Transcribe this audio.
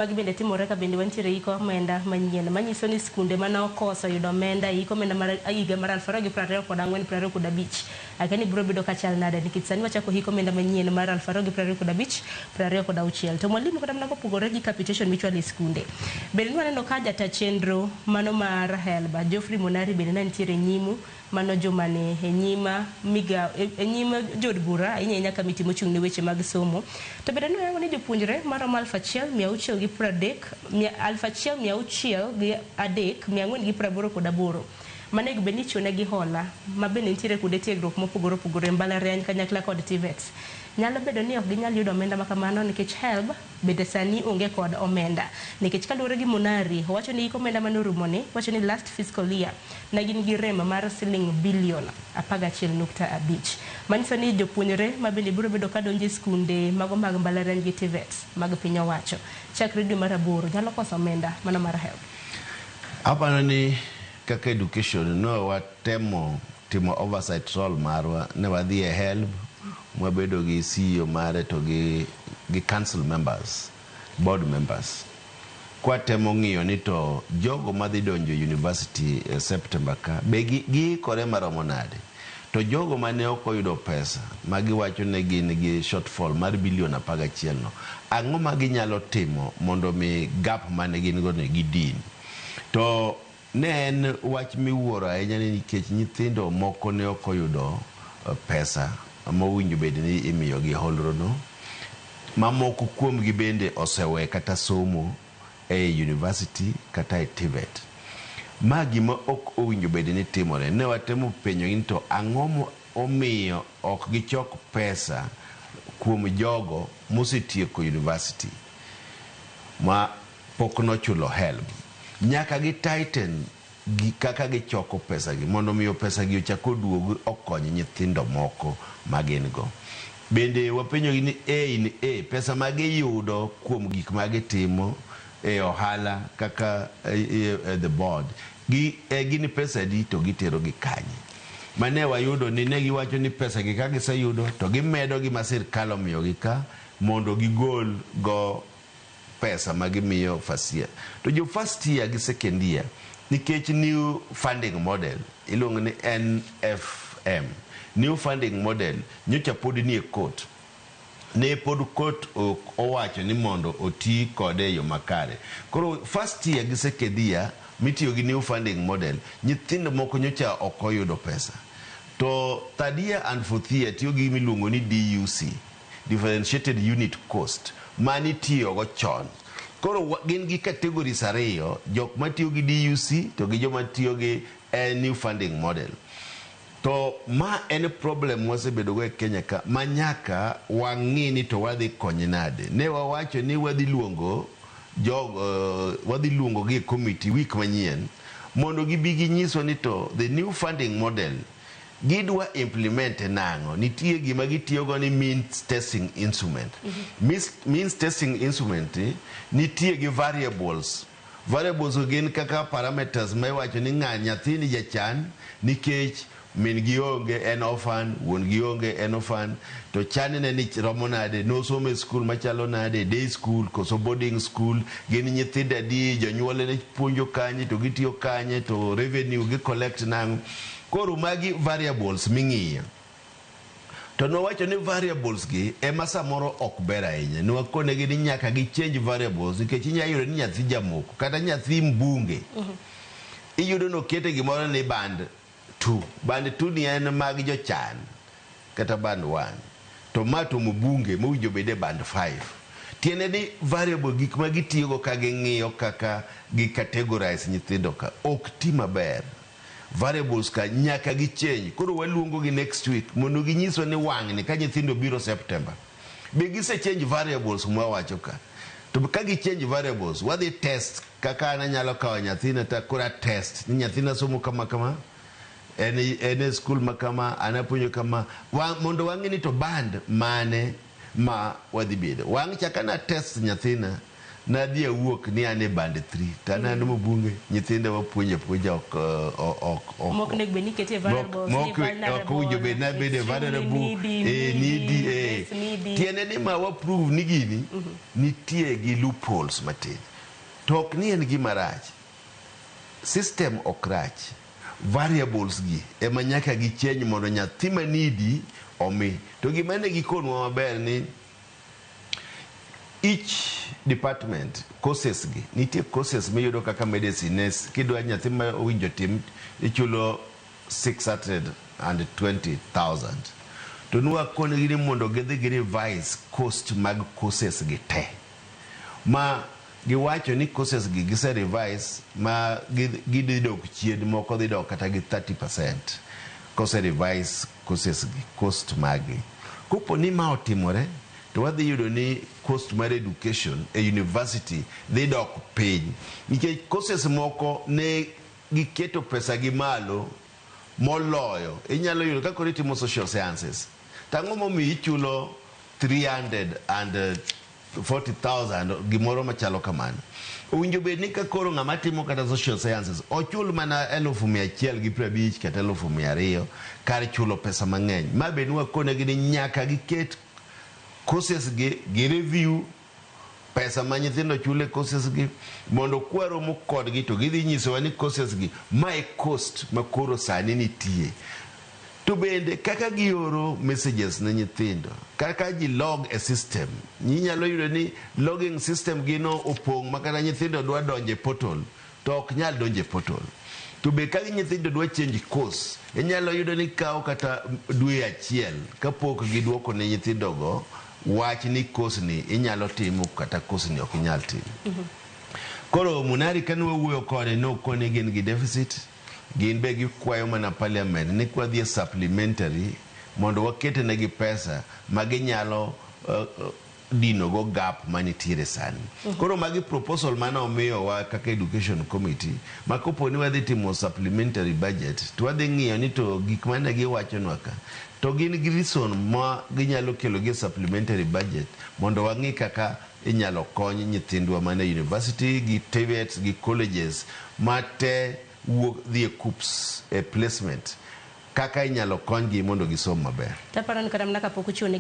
Magi bende timore ka bende wantiere iko omenda manyien manyiso ni skunde mana okoso yudo omenda iko omenda mar higa mar 2024-2025 akeni biro bedo kachal nade nikech sani wachako hiko omenda manyien mar 2025-2026 to mwalimu kata mana kopogore gi capitation michwalo e skunde bende waneno ka jata chenro mano mar helba Geoffrey Monari bende nitiere nyimu mano jomane enyima jod bura inyanya kamiti mochung' ne weche mag somo to bende noyango ni jopuonjre maromo 1,683,488 manego bende ichunegi hola ma bende nitiere kuonde tiegruok mopogore opogore mbalariany kanyakla kod TVETs nyalo bedo ni ok ginyal yudo omenda makamano nikech HELB bende sani onge kod omenda nikech kaluwore gi Monari owacho ni iko omenda manorumo ni wacho ni last fiscal year na gin gi rem mar siling bilion 11.5 manyiso ni jopuonjre ma bende biro bedo ka donjo e skunde mago mag mbalariany gi TVETs mag piny owacho chakre dwe mar 8 nyalo koso omenda mano mar HELB. Aparo ni kaka education no watemo timo oversight role marwa ne wadhi e HELB mwabedo gi CEO mare to gi council members, board members. Kwa temo ng'iyo ni to jogo madhi donjo university September ka be giikore maromo nade to jogo mane ok oyudo pesa magiwacho ne gin gi shortfall mar bilion 11 no ang'o ma ginyalo timo mondo mi gap mane gin go ne gidin to ne en wach miwuoro ahinya nikech nyithindo moko ne ok oyudo pesa mowinjo bed ni imiyo gi holro no mamoko kuom gi bende osewe kata somo e university kata e TVET magi ma ok owinjo bed ni timore ne watemo penjo ni to ang'o omiyo ok gichok pesa kuom jogo mosetieko university ma pok nochulo HELB nyaka gi tighten gi kaka gichoko pesa gi mondo miyo pesa gi ochako duogo okony nyithindo moko magin go bende wapenjo ni pesa magiyudo kuom gik magitimo e ohala kaka the board gin pesa di to gitero gi kanye mane wayudo ni ne giwacho ni pesa gi kaka giseyudo to gimedo gi sirkal omiyo gi ka mondo gigol go pesa magimiyo first year to jo first year gi second year nikech new funding model iluongo ni NFM new funding model nyocha pod ni e court ne pod court owacho ni mondo oti kode yo makare koro first year gi second year mitiyo gi new funding model nyithindo moko nyocha ok oyudo pesa to third year and fourth year tiyo gi miluongo ni DUC differentiated unit cost mani tiyo go chon koro gin gi categories ariyo jok matiyo gi DUC to gi joma tiyo gi new funding model to ma en problem wasebedo go e Kenya ka manyaka wang'i ni to wadhi konye nade ne wawacho ni wadhi luongo gi committee week manyien mondo gibi ginyiso ni to the new funding model gidwa implement nango nitie gima gitiyo go ni means testing instrument means testing instrument nitie gi variables gin kaka parameters ma iwacho ni nyathini jachan nikech min gi onge en orphan wuon gi onge en orphan to channe ni romo nade no some school machalo nade day school koso boarding school gin nyithindo di jonyuol ne puonjo kanye to gitiyo kanye to revenue gi collect nango koro magi variables ming'iyo to nowacho ni variables gi ema samoro ok ber ahinya ne wakone gi ni nyaka gi change variables nikech inyayudo ni nyathi jamoko kata nyathi mbunge iyudo no kete gimoro ni band 2 ni en mag jochan kata band 1 to mato mbunge mowinjo bede band 5 tiene ni variable gik ma gitiyogo ka ging'iyo kaka gi categorize nyithindo ka ok ti maber variables ka nyaka gi change koro waluongo gi next week mondo ginyiso ni wang'ni ka nyithindo biro September be gise change variables mwawacho ka to ka gi change variables wadhi test kaka anyalo kawo nyathina ta kora test ni nyathina somo kama ene school makama anapuonjo kama mondo wang'e ni to band mane ma wadhi bedo wang' chaka na test nyathina nadhi awuok ni ane band 3 tanano mobunge nyithindo wapuonjo puonja mok nek be nikete variables ok winjo be na bede vulnerable needy tiene ni ma wa prove ni gini nitie gi loopholes matin to ok ni en gima rach system ok rach variables gi ema nyaka gi change mondo nyathi ma needy omi to gima ne gikonwa maber ni each department courses gi nitie courses miyudo kaka medicine kidwa nyathi ma owinjo tim ichulo 620,000 to nuwa kone gini mondo gidhi gi revise cost mag courses gi te ma giwacho ni courses gi gise revise ma gidhi dok chien moko dhi dok kata gi 30% kose revise courses gi cost magi kopo ni ma otimore to wadhi yudo ni cost mar education e university dhi dok piny nikech courses moko ne giketo pesa gi malo moloyo inyalo yudo kako ritimo social sciences tang'o momi ichulo 340,000 gimoro machalo kamano owinjo bed ni ka koro ng'ama timo kata social sciences ochul mana 150 kata 200,000 kar chulo pesa mang'eny ma bed wakone gi nyaka giket courses gi review pesa ma nyithindo chule courses gi mondo kwaromo kodgi to gidhi nyisowa ni courses gi my cost makoro sani nitie to bende kaka gioro messages ne nyithindo kaka ji log a system nyalo yudo ni logging system gino opong' makata nyithindo dwa donje portal to ok nyal donje portal to be kaka nyithindo dwa change course inyalo yudo ni kawo kata dwe achiel kapok giduoko ne nyithindo go wach ni course ni inyalo timo kata course ni ok inyal timo koro munari kanwa wuoyo kode no kone gin gi deficit gin be gikwayo mana parliament ni kwa dhie supplementary mondo wakete negi pesa ma ginyalo dino go gap manitiere sani koro magi proposal mana omiyo wa kaka education committee makopo ni wadhi timo supplementary budget to wadhi ng'iyo ni to gik mane giwachonwa ka to gin gi reason ma ginyalo kelo gi supplementary budget mondo wang'i kaka inyalo kony nyithindwa mana university gi TVETs gi colleges mate wuok dhie KUPS placement kaka inyalo konygi mondo gisom maber taparo ni kata mna kapok ochiwo ne